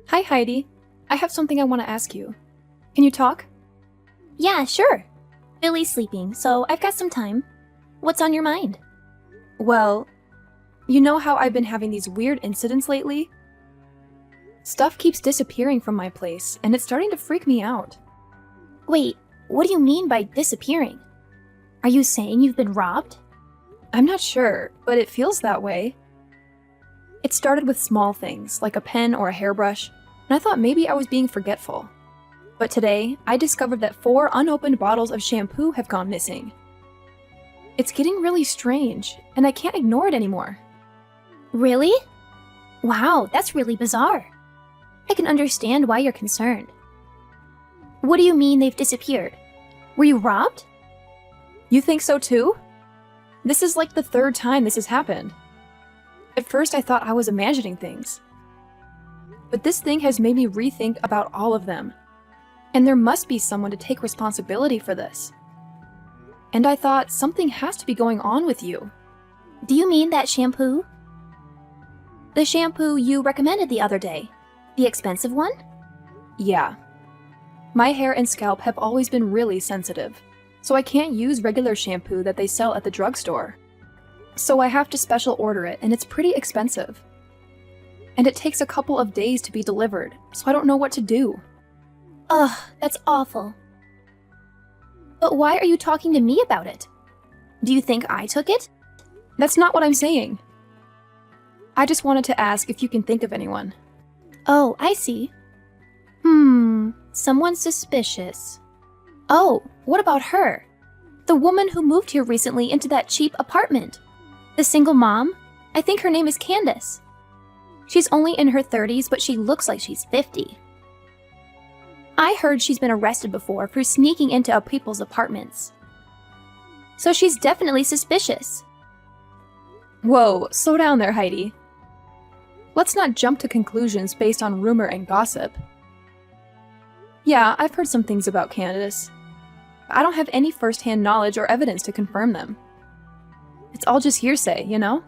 Hi, Heidi. I have something I want to ask you. Can you talk? Yeah, sure. Billy's sleeping, so I've got some time. What's on your mind? Well, you know how I've been having these weird incidents lately? Stuff keeps disappearing from my place, and it's starting to freak me out. Wait, what do you mean by disappearing? Are you saying you've been robbed? I'm not sure, but it feels that way. It started with small things, like a pen or a hairbrush, and I thought maybe I was being forgetful. But today, I discovered that 4 unopened bottles of shampoo have gone missing. It's getting really strange, and I can't ignore it anymore. Really? Wow, that's really bizarre. I can understand why you're concerned. What do you mean they've disappeared? Were you robbed? You think so too? This is like the 3rd time this has happened. At first I thought I was imagining things. But this thing has made me rethink about all of them. And there must be someone to take responsibility for this. And I thought something has to be going on with you. Do you mean that shampoo? The shampoo you recommended the other day? The expensive one? Yeah. My hair and scalp have always been really sensitive, so I can't use regular shampoo that they sell at the drugstore. So I have to special order it, and it's pretty expensive. And it takes a couple of days to be delivered, so I don't know what to do. Ugh, that's awful. But why are you talking to me about it? Do you think I took it? That's not what I'm saying. I just wanted to ask if you can think of anyone. Oh, I see. Someone suspicious. Oh, what about her? The woman who moved here recently into that cheap apartment. The single mom? I think her name is Candace. She's only in her 30s, but she looks like she's 50. I heard she's been arrested before for sneaking into people's apartments. So she's definitely suspicious. Whoa, slow down there, Heidi. Let's not jump to conclusions based on rumor and gossip. Yeah, I've heard some things about Candace. I don't have any first-hand knowledge or evidence to confirm them. It's all just hearsay, you know?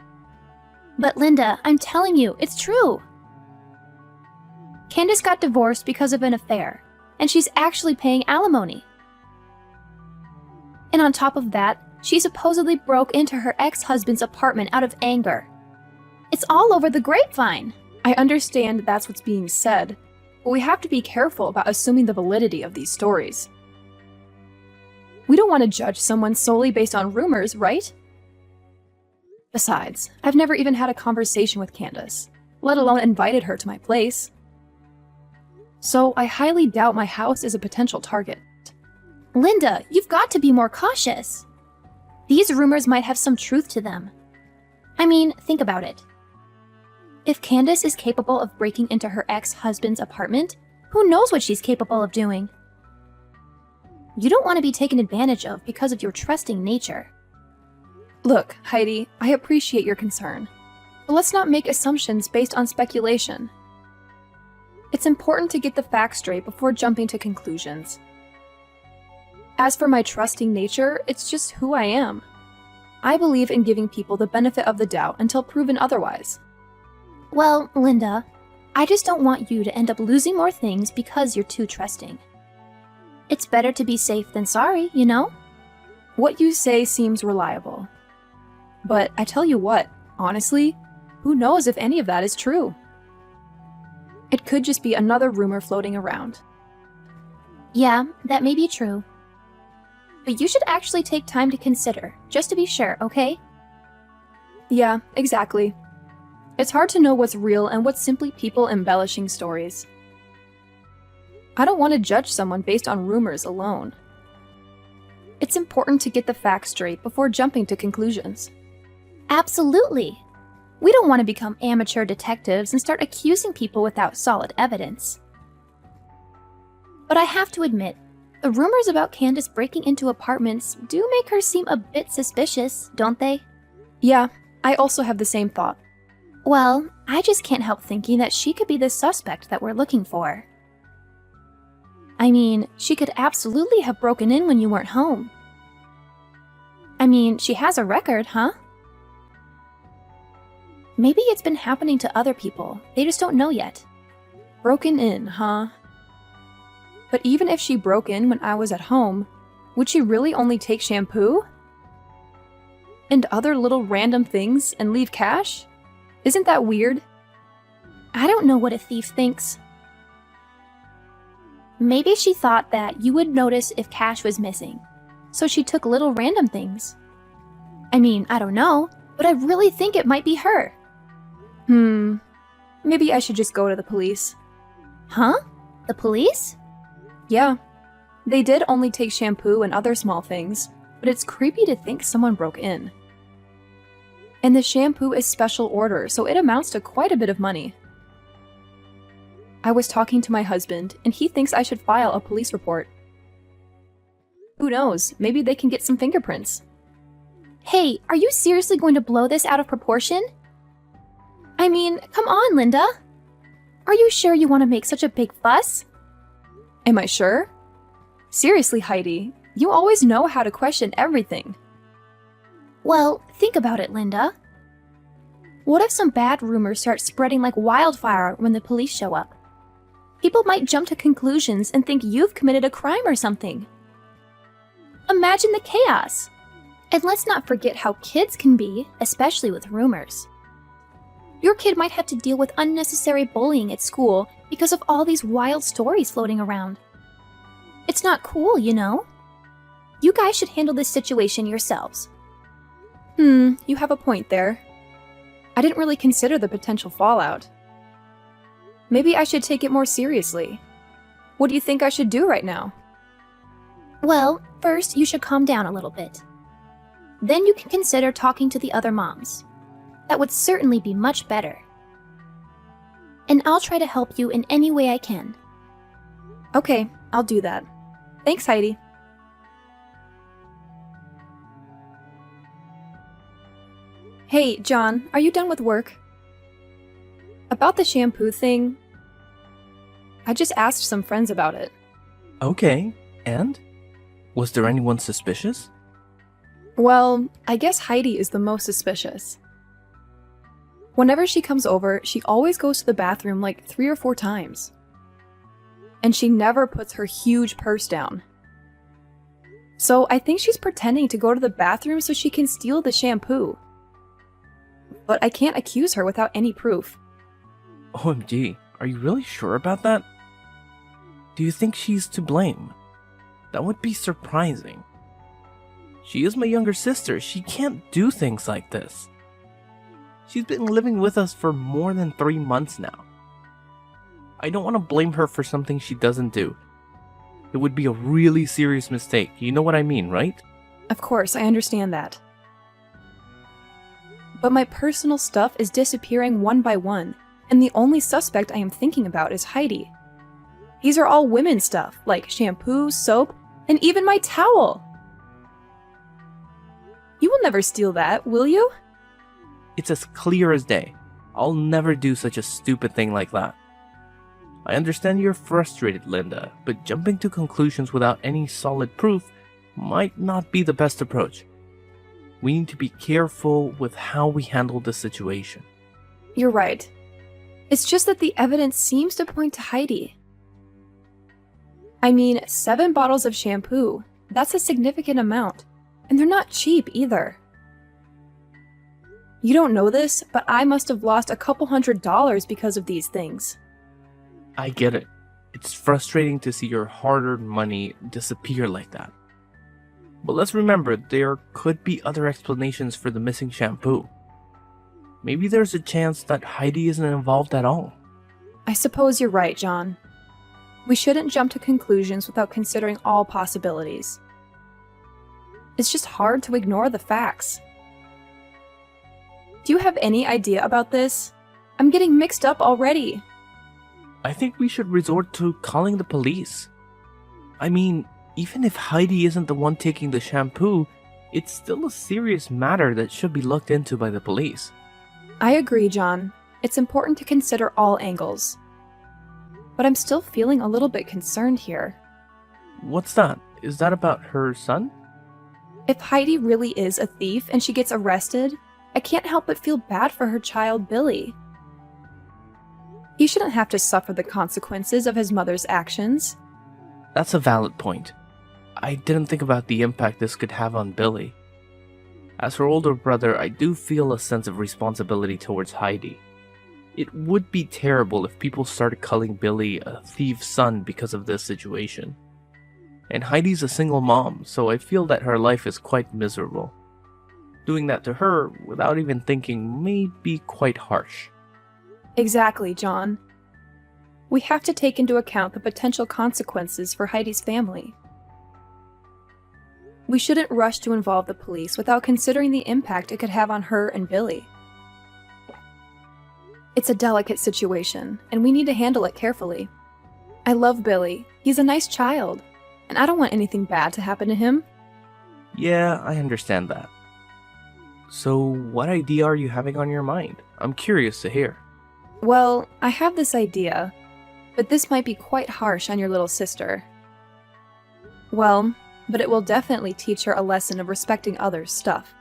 But Linda, I'm telling you, it's true. Candace got divorced because of an affair, and she's actually paying alimony. And on top of that, she supposedly broke into her ex-husband's apartment out of anger. It's all over the grapevine. I understand that's what's being said, but we have to be careful about assuming the validity of these stories. We don't want to judge someone solely based on rumors, right? Besides, I've never even had a conversation with Candace, let alone invited her to my place. So I highly doubt my house is a potential target. Linda, you've got to be more cautious. These rumors might have some truth to them. I mean, think about it. If Candace is capable of breaking into her ex-husband's apartment, who knows what she's capable of doing? You don't want to be taken advantage of because of your trusting nature. Look, Heidi, I appreciate your concern, but let's not make assumptions based on speculation. It's important to get the facts straight before jumping to conclusions. As for my trusting nature, it's just who I am. I believe in giving people the benefit of the doubt until proven otherwise. Well, Linda, I just don't want you to end up losing more things because you're too trusting. It's better to be safe than sorry, you know? What you say seems reliable. But I tell you what, honestly, who knows if any of that is true? It could just be another rumor floating around. Yeah, that may be true. But you should actually take time to consider, just to be sure, okay? Yeah, exactly. It's hard to know what's real and what's simply people embellishing stories. I don't want to judge someone based on rumors alone. It's important to get the facts straight before jumping to conclusions. Absolutely. We don't want to become amateur detectives and start accusing people without solid evidence. But I have to admit, the rumors about Candace breaking into apartments do make her seem a bit suspicious, don't they? Yeah, I also have the same thought. Well, I just can't help thinking that she could be the suspect that we're looking for. I mean, she could absolutely have broken in when you weren't home. I mean, she has a record, huh? Maybe it's been happening to other people, they just don't know yet. Broken in, huh? But even if she broke in when I was at home, would she really only take shampoo? And other little random things and leave cash? Isn't that weird? I don't know what a thief thinks. Maybe she thought that you would notice if cash was missing, so she took little random things. I mean, I don't know, but I really think it might be her. Maybe I should just go to the police. Huh? The police? Yeah. They did only take shampoo and other small things, but it's creepy to think someone broke in. And the shampoo is special order, so it amounts to quite a bit of money. I was talking to my husband, and he thinks I should file a police report. Who knows, maybe they can get some fingerprints. Hey, are you seriously going to blow this out of proportion? I mean, come on, Linda. Are you sure you want to make such a big fuss? Am I sure? Seriously, Heidi, you always know how to question everything. Well, think about it, Linda. What if some bad rumors start spreading like wildfire when the police show up? People might jump to conclusions and think you've committed a crime or something. Imagine the chaos. And let's not forget how kids can be, especially with rumors. Your kid might have to deal with unnecessary bullying at school because of all these wild stories floating around. It's not cool, you know? You guys should handle this situation yourselves. You have a point there. I didn't really consider the potential fallout. Maybe I should take it more seriously. What do you think I should do right now? Well, first you should calm down a little bit. Then you can consider talking to the other moms. That would certainly be much better. And I'll try to help you in any way I can. Okay, I'll do that. Thanks, Heidi. Hey, John, are you done with work? About the shampoo thing, I just asked some friends about it. Okay, and? Was there anyone suspicious? Well, I guess Heidi is the most suspicious. Whenever she comes over, she always goes to the bathroom like 3 or 4 times. And she never puts her huge purse down. So I think she's pretending to go to the bathroom so she can steal the shampoo. But I can't accuse her without any proof. OMG, are you really sure about that? Do you think she's to blame? That would be surprising. She is my younger sister. She can't do things like this. She's been living with us for more than 3 months now. I don't want to blame her for something she doesn't do. It would be a really serious mistake. You know what I mean, right? Of course, I understand that. But my personal stuff is disappearing one by one, and the only suspect I am thinking about is Heidi. These are all women's stuff, like shampoo, soap, and even my towel. You will never steal that, will you? It's as clear as day. I'll never do such a stupid thing like that. I understand you're frustrated, Linda, but jumping to conclusions without any solid proof might not be the best approach. We need to be careful with how we handle the situation. You're right. It's just that the evidence seems to point to Heidi. I mean, 7 bottles of shampoo. That's a significant amount. And they're not cheap either. You don't know this, but I must have lost a couple $100 because of these things. I get it. It's frustrating to see your hard-earned money disappear like that. But let's remember, there could be other explanations for the missing shampoo. Maybe there's a chance that Heidi isn't involved at all. I suppose you're right, John. We shouldn't jump to conclusions without considering all possibilities. It's just hard to ignore the facts. Do you have any idea about this? I'm getting mixed up already. I think we should resort to calling the police. I mean, even if Heidi isn't the one taking the shampoo, it's still a serious matter that should be looked into by the police. I agree, John. It's important to consider all angles. But I'm still feeling a little bit concerned here. What's that? Is that about her son? If Heidi really is a thief and she gets arrested, I can't help but feel bad for her child, Billy. He shouldn't have to suffer the consequences of his mother's actions. That's a valid point. I didn't think about the impact this could have on Billy. As her older brother, I do feel a sense of responsibility towards Heidi. It would be terrible if people started calling Billy a thief's son because of this situation. And Heidi's a single mom, so I feel that her life is quite miserable. Doing that to her without even thinking may be quite harsh. Exactly, John. We have to take into account the potential consequences for Heidi's family. We shouldn't rush to involve the police without considering the impact it could have on her and Billy. It's a delicate situation, and we need to handle it carefully. I love Billy. He's a nice child, and I don't want anything bad to happen to him. Yeah, I understand that. So, what idea are you having on your mind? I'm curious to hear. Well, I have this idea, but this might be quite harsh on your little sister. Well, but it will definitely teach her a lesson of respecting others' stuff.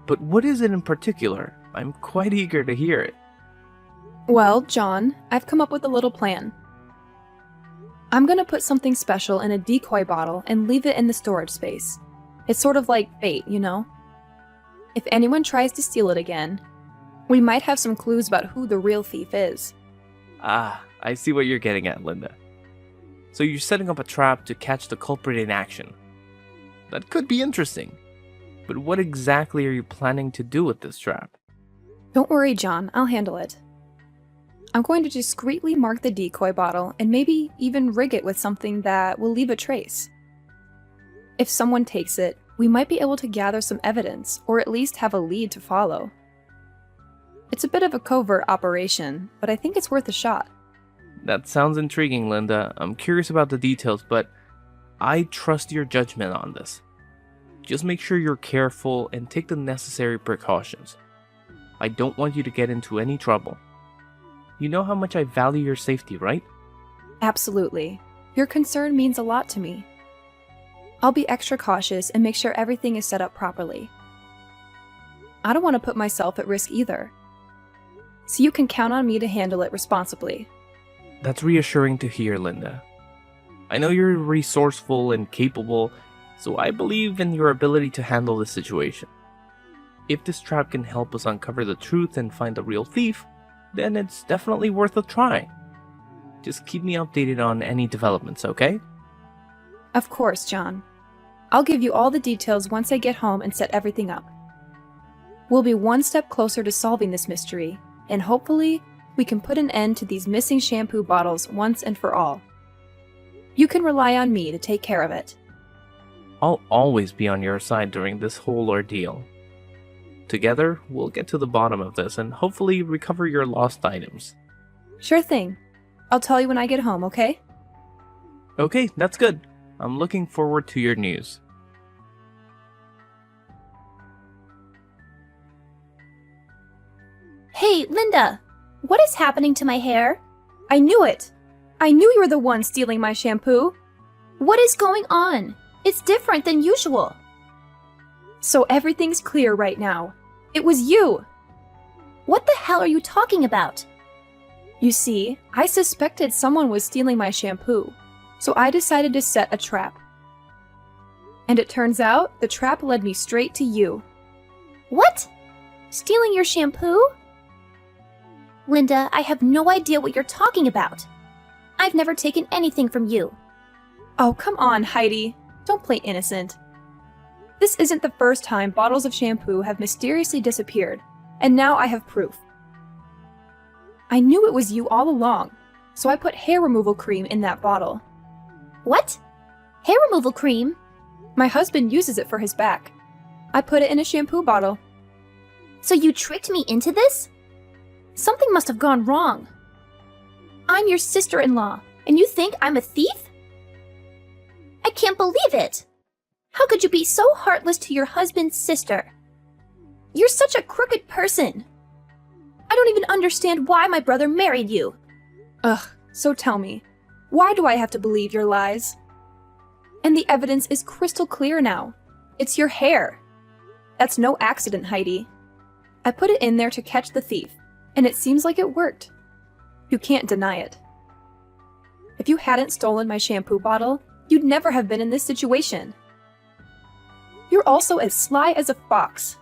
But what is it in particular? I'm quite eager to hear it. Well, John, I've come up with a little plan. I'm gonna put something special in a decoy bottle and leave it in the storage space. It's sort of like bait, you know? If anyone tries to steal it again, we might have some clues about who the real thief is. Ah, I see what you're getting at, Linda. So you're setting up a trap to catch the culprit in action. That could be interesting. But what exactly are you planning to do with this trap? Don't worry, John, I'll handle it. I'm going to discreetly mark the decoy bottle and maybe even rig it with something that will leave a trace. If someone takes it, we might be able to gather some evidence, or at least have a lead to follow. It's a bit of a covert operation, but I think it's worth a shot. That sounds intriguing, Linda. I'm curious about the details, but I trust your judgment on this. Just make sure you're careful and take the necessary precautions. I don't want you to get into any trouble. You know how much I value your safety, right? Absolutely. Your concern means a lot to me. I'll be extra cautious and make sure everything is set up properly. I don't want to put myself at risk either. So you can count on me to handle it responsibly. That's reassuring to hear, Linda. I know you're resourceful and capable, so I believe in your ability to handle the situation. If this trap can help us uncover the truth and find the real thief, then it's definitely worth a try. Just keep me updated on any developments, okay? Of course, John. I'll give you all the details once I get home and set everything up. We'll be one step closer to solving this mystery, and hopefully, we can put an end to these missing shampoo bottles once and for all. You can rely on me to take care of it. I'll always be on your side during this whole ordeal. Together, we'll get to the bottom of this and hopefully recover your lost items. Sure thing. I'll tell you when I get home, okay? Okay, that's good. I'm looking forward to your news. Hey, Linda! What is happening to my hair? I knew it! I knew you were the one stealing my shampoo! What is going on? It's different than usual. So everything's clear right now. It was you! What the hell are you talking about? You see, I suspected someone was stealing my shampoo, so I decided to set a trap. And it turns out, the trap led me straight to you. What? Stealing your shampoo? Linda, I have no idea what you're talking about. I've never taken anything from you. Oh, come on, Heidi. Don't play innocent. This isn't the first time bottles of shampoo have mysteriously disappeared, and now I have proof. I knew it was you all along, so I put hair removal cream in that bottle. What? Hair removal cream? My husband uses it for his back. I put it in a shampoo bottle. So you tricked me into this? Something must have gone wrong. I'm your sister-in-law, and you think I'm a thief? I can't believe it! How could you be so heartless to your husband's sister? You're such a crooked person. I don't even understand why my brother married you. Ugh, so tell me, why do I have to believe your lies? And the evidence is crystal clear now. It's your hair. That's no accident, Heidi. I put it in there to catch the thief, and it seems like it worked. You can't deny it. If you hadn't stolen my shampoo bottle, you'd never have been in this situation. You're also as sly as a fox.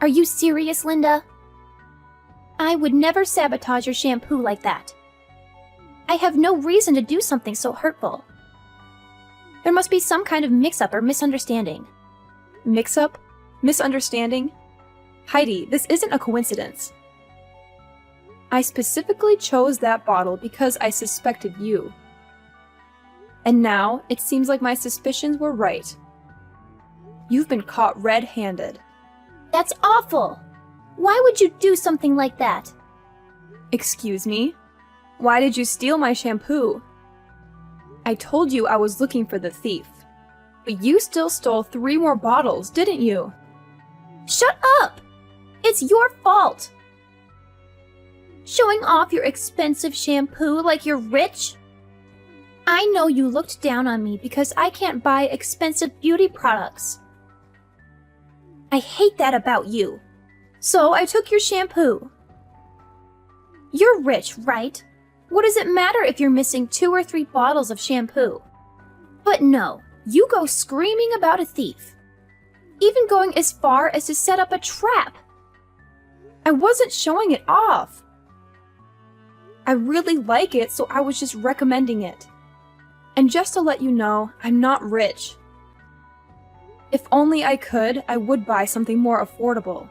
Are you serious, Linda? I would never sabotage your shampoo like that. I have no reason to do something so hurtful. There must be some kind of mix-up or misunderstanding. Mix-up? Misunderstanding? Heidi, this isn't a coincidence. I specifically chose that bottle because I suspected you. And now, it seems like my suspicions were right. You've been caught red-handed. That's awful! Why would you do something like that? Excuse me? Why did you steal my shampoo? I told you I was looking for the thief. But you still stole 3 more bottles, didn't you? Shut up! It's your fault! Showing off your expensive shampoo like you're rich? I know you looked down on me because I can't buy expensive beauty products. I hate that about you. So I took your shampoo. You're rich, right? What does it matter if you're missing 2 or 3 bottles of shampoo? But no, you go screaming about a thief. Even going as far as to set up a trap. I wasn't showing it off. I really like it, so I was just recommending it. And just to let you know, I'm not rich. If only I could, I would buy something more affordable.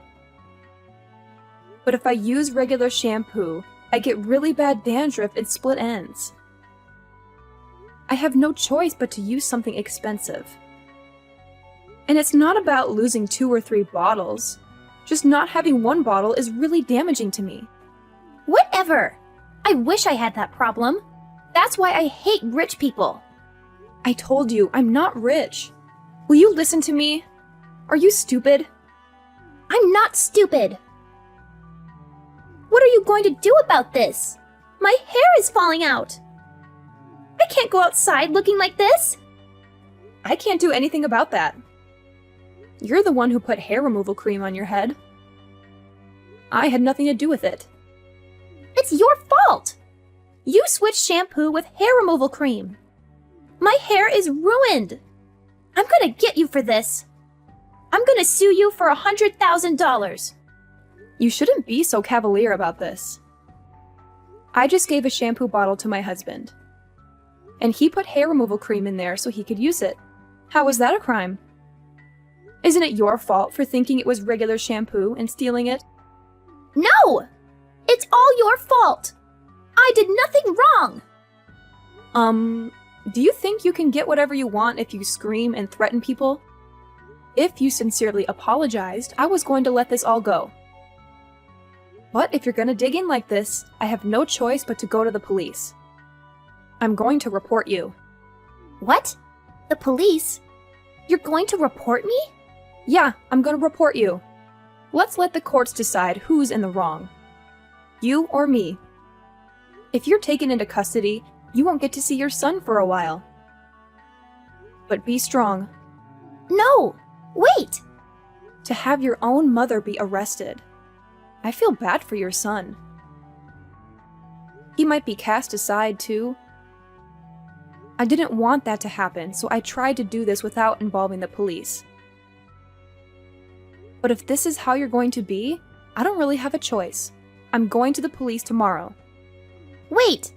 But if I use regular shampoo, I get really bad dandruff and split ends. I have no choice but to use something expensive. And it's not about losing 2 or 3 bottles. Just not having 1 bottle is really damaging to me. Whatever! I wish I had that problem. That's why I hate rich people. I told you, I'm not rich. Will you listen to me? Are you stupid? I'm not stupid. What are you going to do about this? My hair is falling out. I can't go outside looking like this. I can't do anything about that. You're the one who put hair removal cream on your head. I had nothing to do with it. It's your fault. You switched shampoo with hair removal cream. My hair is ruined. I'm gonna get you for this. I'm gonna sue you for $100,000. You shouldn't be so cavalier about this. I just gave a shampoo bottle to my husband. And he put hair removal cream in there so he could use it. How was that a crime? Isn't it your fault for thinking it was regular shampoo and stealing it? No! It's all your fault. I did nothing wrong. Do you think you can get whatever you want if you scream and threaten people? If you sincerely apologized, I was going to let this all go. But if you're gonna dig in like this, I have no choice but to go to the police. I'm going to report you. What? The police? You're going to report me? Yeah, I'm gonna report you. Let's let the courts decide who's in the wrong. You or me. If you're taken into custody, you won't get to see your son for a while. But be strong. No! Wait! To have your own mother be arrested. I feel bad for your son. He might be cast aside too. I didn't want that to happen, so I tried to do this without involving the police. But if this is how you're going to be, I don't really have a choice. I'm going to the police tomorrow. Wait!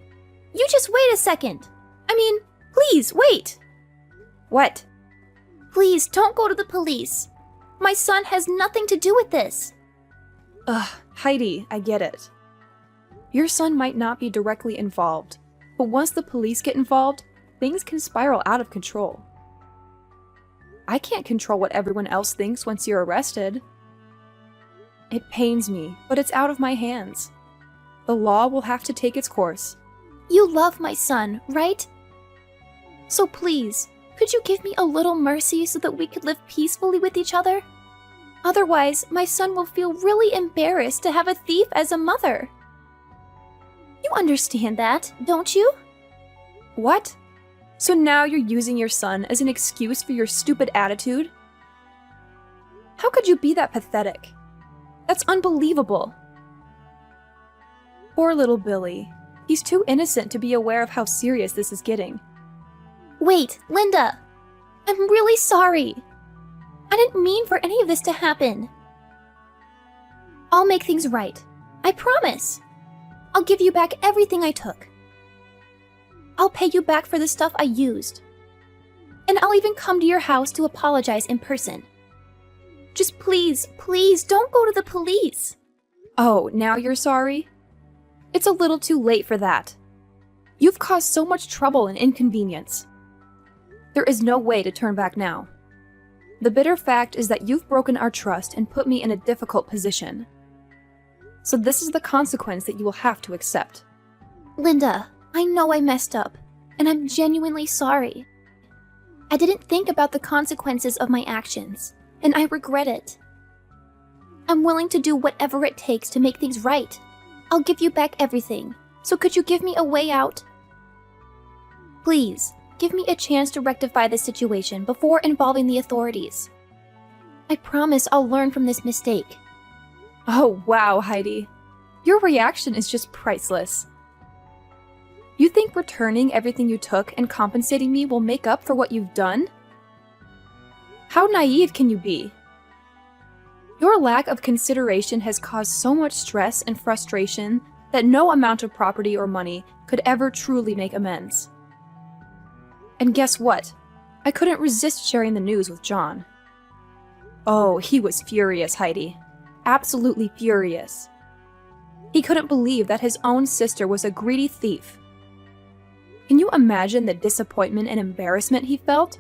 You just wait a second. I mean, please, wait! What? Please, don't go to the police. My son has nothing to do with this. Ugh, Heidi, I get it. Your son might not be directly involved, but once the police get involved, things can spiral out of control. I can't control what everyone else thinks once you're arrested. It pains me, but it's out of my hands. The law will have to take its course. You love my son, right? So please, could you give me a little mercy so that we could live peacefully with each other? Otherwise, my son will feel really embarrassed to have a thief as a mother. You understand that, don't you? What? So now you're using your son as an excuse for your stupid attitude? How could you be that pathetic? That's unbelievable. Poor little Billy. He's too innocent to be aware of how serious this is getting. Wait, Linda! I'm really sorry. I didn't mean for any of this to happen. I'll make things right. I promise. I'll give you back everything I took. I'll pay you back for the stuff I used. And I'll even come to your house to apologize in person. Just please, please don't go to the police. Oh, now you're sorry? It's a little too late for that. You've caused so much trouble and inconvenience. There is no way to turn back now. The bitter fact is that you've broken our trust and put me in a difficult position. So this is the consequence that you will have to accept. Linda, I know I messed up, and I'm genuinely sorry. I didn't think about the consequences of my actions, and I regret it. I'm willing to do whatever it takes to make things right. I'll give you back everything, so could you give me a way out? Please, give me a chance to rectify this situation before involving the authorities. I promise I'll learn from this mistake. Oh, wow, Heidi. Your reaction is just priceless. You think returning everything you took and compensating me will make up for what you've done? How naive can you be? Your lack of consideration has caused so much stress and frustration that no amount of property or money could ever truly make amends. And guess what? I couldn't resist sharing the news with John. Oh, he was furious, Heidi. Absolutely furious. He couldn't believe that his own sister was a greedy thief. Can you imagine the disappointment and embarrassment he felt?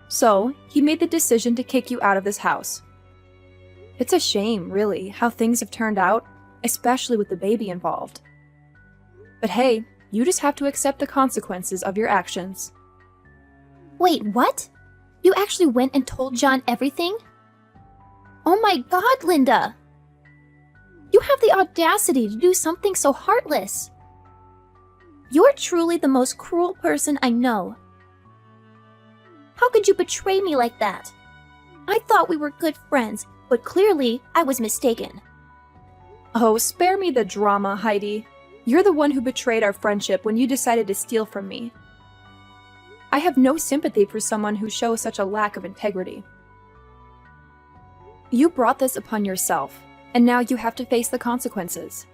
So, he made the decision to kick you out of this house. It's a shame, really, how things have turned out, especially with the baby involved. But hey, you just have to accept the consequences of your actions. Wait, what? You actually went and told John everything? Oh my God, Linda! You have the audacity to do something so heartless. You're truly the most cruel person I know. How could you betray me like that? I thought we were good friends, but clearly I was mistaken. Oh, spare me the drama, Heidi. You're the one who betrayed our friendship when you decided to steal from me. I have no sympathy for someone who shows such a lack of integrity. You brought this upon yourself, and now you have to face the consequences.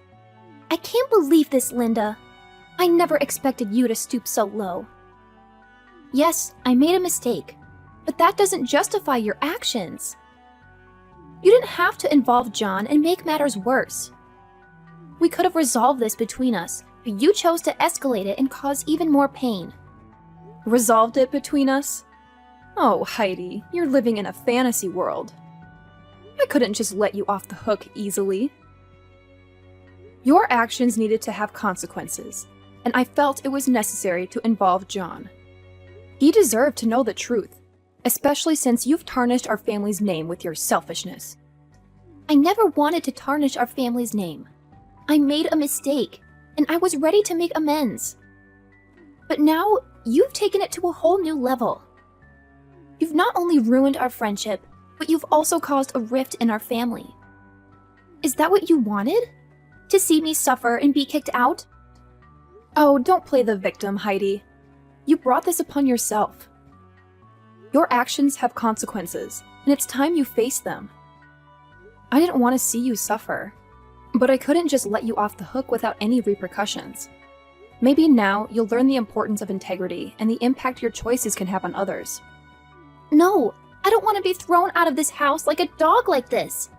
I can't believe this, Linda. I never expected you to stoop so low. Yes, I made a mistake, but that doesn't justify your actions. You didn't have to involve John and make matters worse. We could have resolved this between us, but you chose to escalate it and cause even more pain. Resolved it between us? Oh, Heidi, you're living in a fantasy world. I couldn't just let you off the hook easily. Your actions needed to have consequences, and I felt it was necessary to involve John. He deserved to know the truth, especially since you've tarnished our family's name with your selfishness. I never wanted to tarnish our family's name. I made a mistake, and I was ready to make amends. But now, you've taken it to a whole new level. You've not only ruined our friendship, but you've also caused a rift in our family. Is that what you wanted? To see me suffer and be kicked out? Oh, don't play the victim, Heidi. You brought this upon yourself. Your actions have consequences, and it's time you face them. I didn't want to see you suffer, but I couldn't just let you off the hook without any repercussions. Maybe now you'll learn the importance of integrity and the impact your choices can have on others. No, I don't want to be thrown out of this house like a dog like this.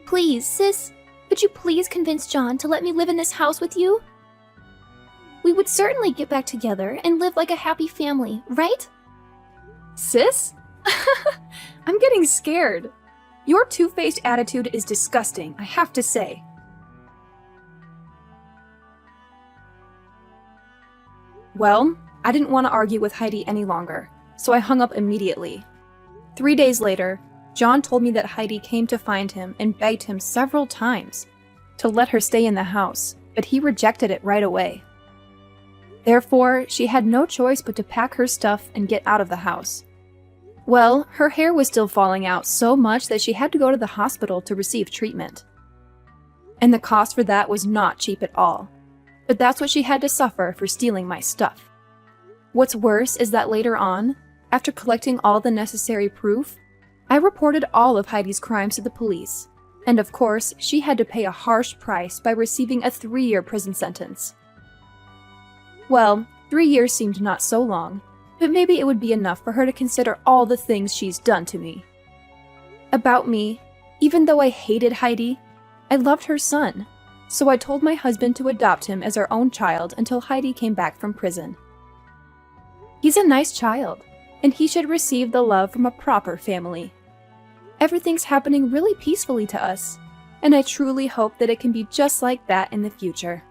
Please, sis, could you please convince John to let me live in this house with you? We would certainly get back together and live like a happy family, right? Sis? I'm getting scared. Your two-faced attitude is disgusting, I have to say. Well, I didn't want to argue with Heidi any longer, so I hung up immediately. 3 days later, John told me that Heidi came to find him and begged him several times to let her stay in the house, but he rejected it right away. Therefore, she had no choice but to pack her stuff and get out of the house. Well, her hair was still falling out so much that she had to go to the hospital to receive treatment. And the cost for that was not cheap at all. But that's what she had to suffer for stealing my stuff. What's worse is that later on, after collecting all the necessary proof, I reported all of Heidi's crimes to the police, and of course, she had to pay a harsh price by receiving a 3-year prison sentence. Well, 3 years seemed not so long, but maybe it would be enough for her to consider all the things she's done to me. About me, even though I hated Heidi, I loved her son, so I told my husband to adopt him as our own child until Heidi came back from prison. He's a nice child, and he should receive the love from a proper family. Everything's happening really peacefully to us, and I truly hope that it can be just like that in the future.